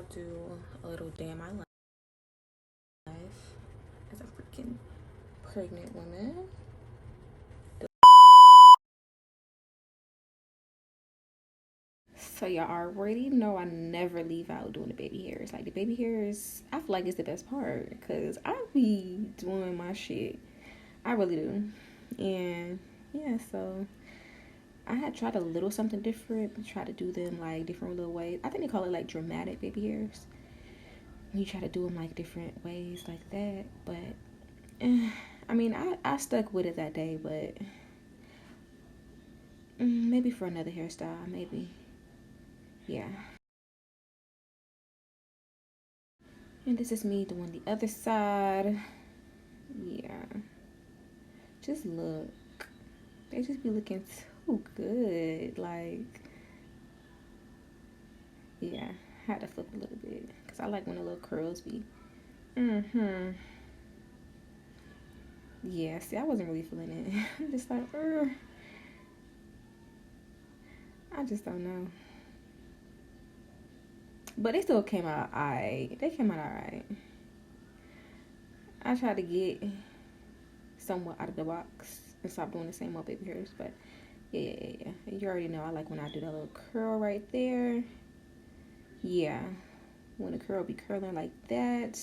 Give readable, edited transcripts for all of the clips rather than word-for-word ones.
I'll do a little day in my life as a freaking pregnant woman. So y'all already know I never leave out doing the baby hairs. Like the baby hairs, I feel like it's the best part because I be doing my shit. I really do. And yeah, so I had tried a little something different, try to do them like different little ways. I think they call it like dramatic baby hairs. You try to do them like different ways like that. But I mean, I stuck with it that day, but maybe for another hairstyle, maybe. Yeah. And this is me doing the other side. Yeah. Just look. They just be looking too good. Like, yeah. I had to flip a little bit. Because I like when the little curls be. Yeah, see, I wasn't really feeling it. I'm just like, I just don't know. But they still came out alright. They came out alright. I tried to get somewhat out of the box and stop doing the same old baby hairs. But yeah. You already know I like when I do that little curl right there. Yeah. When the curl be curling like that.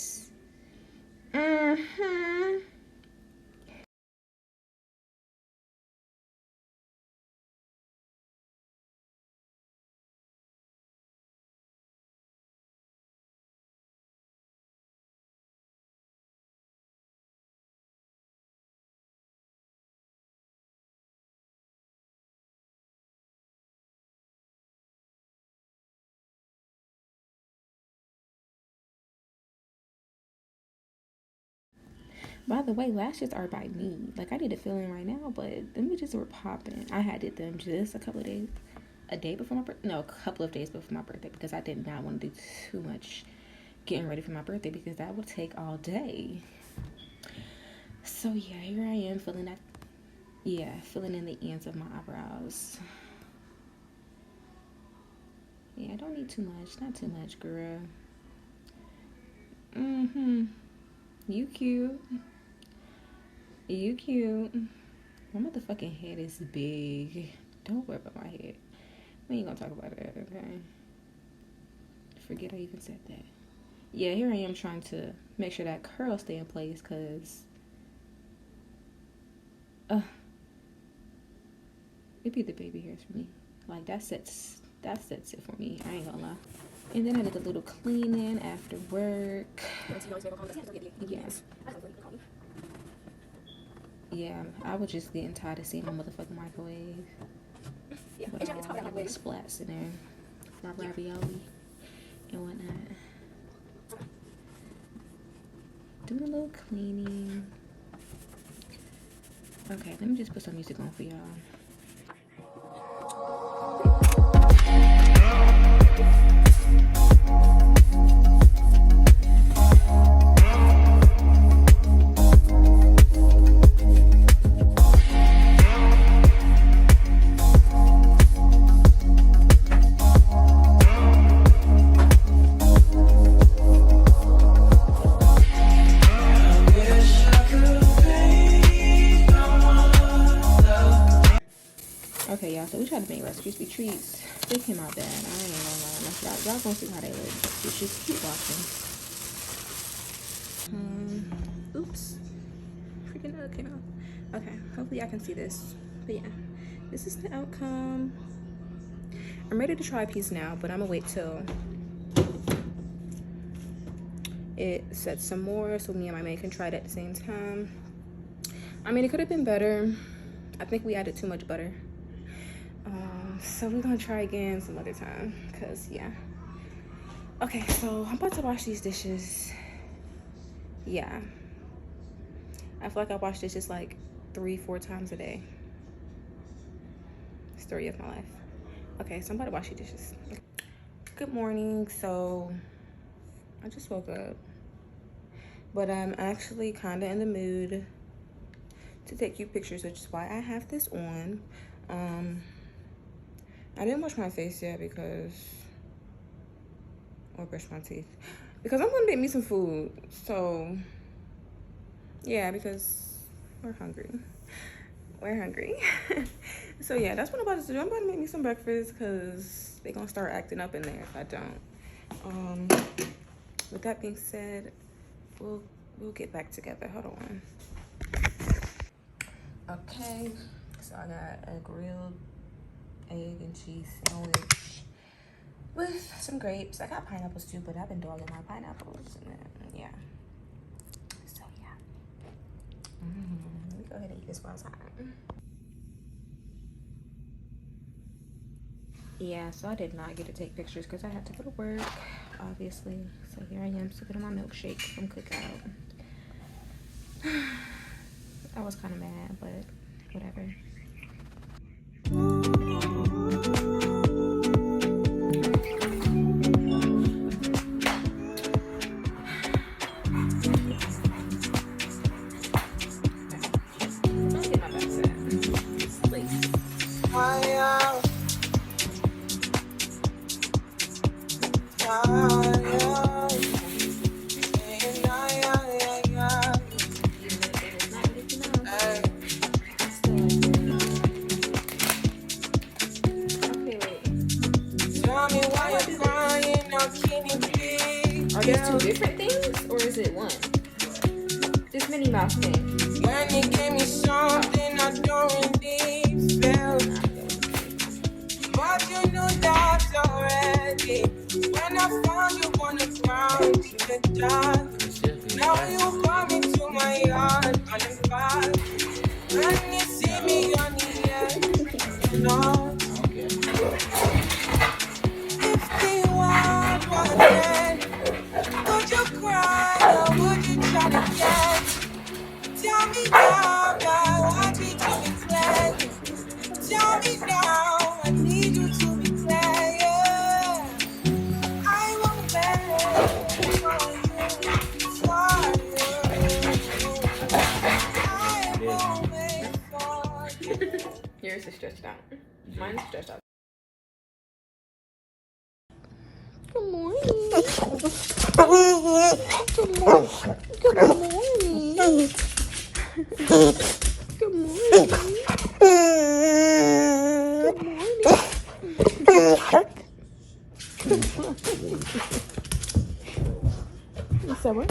By the way, lashes are by me. Like, I need a feeling right now, but them bitches were popping. I had did them just a couple of days, a day before my birthday. No, a couple of days before my birthday because I did not want to do too much getting ready for my birthday because that would take all day. So yeah, here I am filling that. Yeah, filling in the ends of my eyebrows. Yeah, I don't need too much. Not too much, girl. You cute. You cute. My motherfucking head is big. Don't worry about my head. We ain't gonna talk about that, okay? Forget I even said that. Yeah, here I am trying to make sure that curl stay in place, cause it be the baby hairs for me. Like that sets it for me. I ain't gonna lie. And then I did a little cleaning after work. Yes. Yeah, I was just getting tired of seeing my motherfucking microwave. With all the little splats in there. My ravioli and whatnot. Doing a little cleaning. Okay, let me just put some music on for y'all. Okay, y'all, so we tried to make Rice Krispie treats. They came out bad. I ain't gonna lie. Y'all gonna see how they look. Just keep watching. Oops. Freaking nut came out. Okay, hopefully I can see this. But yeah, this is the outcome. I'm ready to try a piece now, but I'm gonna wait till it sets some more so me and my maid can try it at the same time. I mean, it could have been better. I think we added too much butter. So we're gonna try again some other time, cause yeah. Okay, so I'm about to wash these dishes. Yeah, I feel like I wash dishes like 3-4 times a day. Story of my life. Okay, so I'm about to wash these dishes. Good morning. So I just woke up, but I'm actually kind of in the mood to take cute pictures, which is why I have this on. I didn't wash my face yet because or brush my teeth because I'm gonna make me some food. So yeah, because we're hungry. We're hungry. So yeah, that's what I'm about to do. I'm about to make me some breakfast because they're gonna start acting up in there if I don't. With that being said, we'll get back together. Hold on. Okay, so I got a grilled egg and cheese sandwich with some grapes. I got pineapples too, but I've been dogging my pineapples. And then, yeah. So yeah. Let me go ahead and eat this while it's hot. Yeah, so I did not get to take pictures because I had to go to work, obviously. So here I am sipping on my milkshake from Cookout. I was kind of mad, but whatever. Are these two different things, or is it one? This Minnie Mouse thing. When you gave me something I don't really feel, but you knew that already. When I found you on the ground in the dark, now you come into my yard on the back. When you see me on the air, you know. If the world was dead, would you cry or would you try to get? Tell me now, I want you to be clear. Tell me now, I need you to be clear. Yeah. I won't beg for you. I won't wait for you. Yours is stretched out. Mine's stretched out. Good morning. Good morning. Good morning. Good morning. Good morning. So what?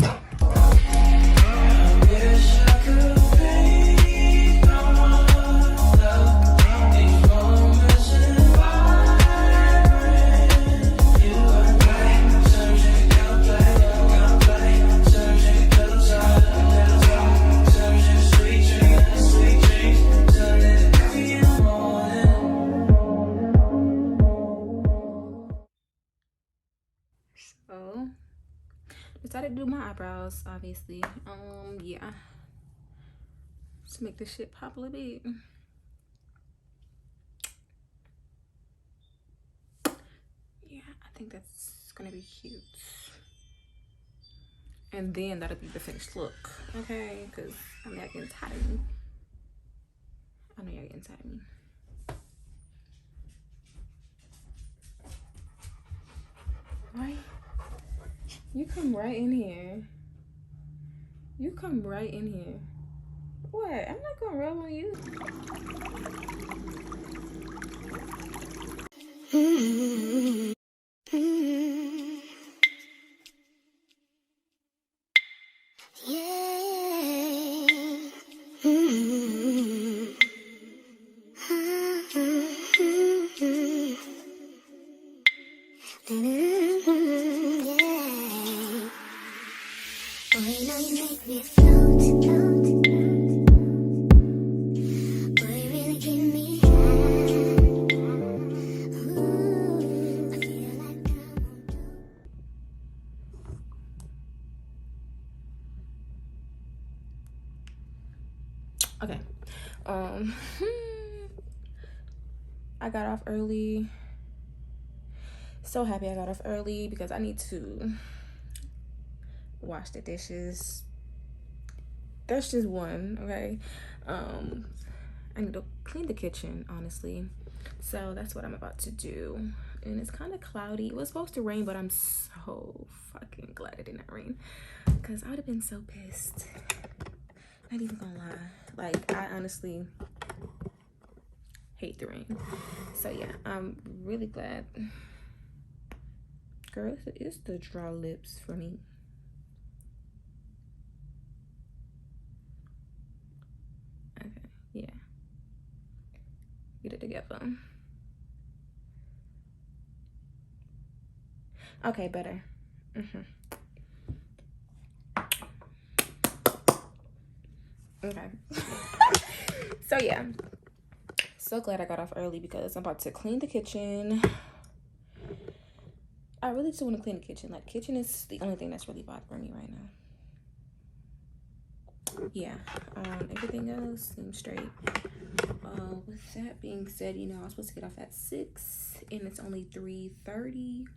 So decided to do my eyebrows, obviously. Yeah, to make this shit pop a little bit. Yeah, I think that's gonna be cute. And then that'll be the finished look, okay? Because I know y'all getting tired of me. I know y'all getting tired of me. Right? You come right in here. You come right in here. What? I'm not gonna rub on you. Okay. I got off early. So happy I got off early because I need to wash the dishes. That's just one, okay? I need to clean the kitchen, honestly. So that's what I'm about to do. and it's kind of cloudy. It was supposed to rain, but I'm so fucking glad it did not rain, because I would have been so pissed. Not even gonna lie. Like, I honestly hate the rain. So yeah, I'm really glad. Girl, it's the draw lips for me. Okay, yeah. Get it together. Okay, better. Okay. So yeah, so glad I got off early because I'm about to clean the kitchen. I really just want to clean the kitchen. Like, kitchen is the only thing that's really bothering me right now. Yeah, everything else seems straight. With that being said, you know, I was supposed to get off at 6 and it's only 3:30.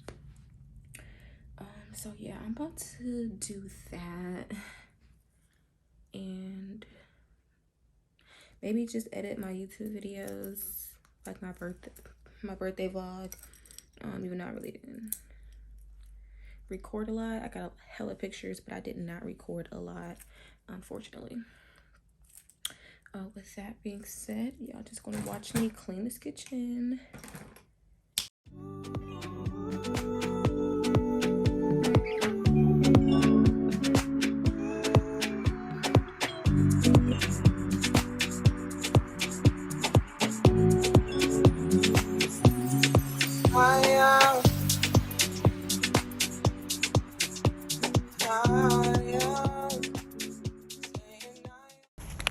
So yeah, I'm about to do that and maybe just edit my YouTube videos, like my birthday vlog. Even though I really didn't record a lot. I got hella pictures, but I did not record a lot, unfortunately. With that being said, y'all just gonna watch me clean this kitchen.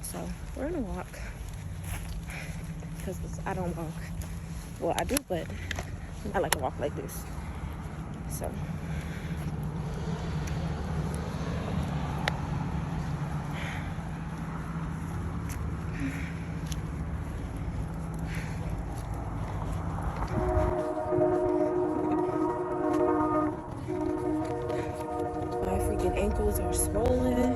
So we're gonna walk because I don't walk. Well, I do, but I like to walk like this. So my freaking ankles are swollen.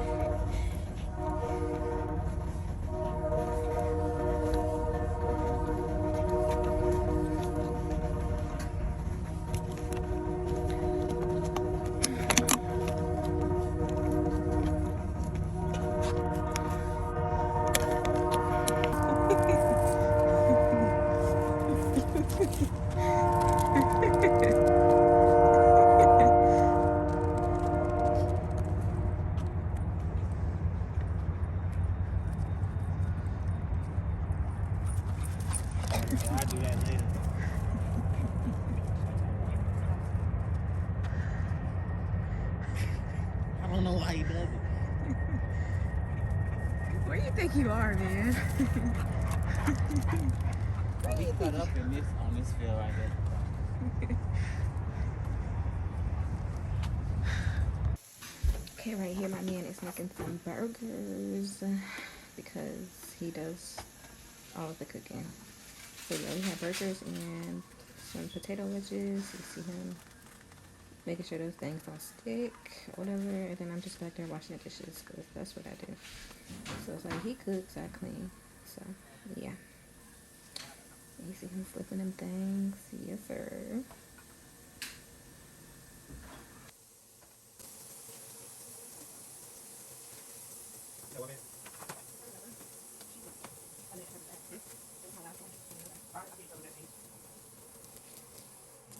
I'll do that later. I don't know why he does it. Where do you think you are, man? He cut up in this on this field right there. Okay, right here, my man is making some burgers because he does all of the cooking. So yeah, we have burgers and some potato wedges. You see him making sure those things don't stick or whatever. And then I'm just back there washing the dishes because that's what I do. So it's like he cooks, I clean. So yeah. You see him flipping them things. Yes, sir.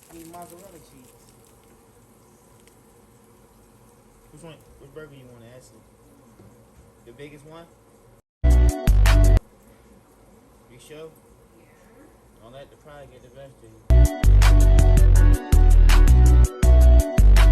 I need mozzarella cheese. Which burger you want to ask him? The biggest one? You sure? Don't let the pride get the best of you.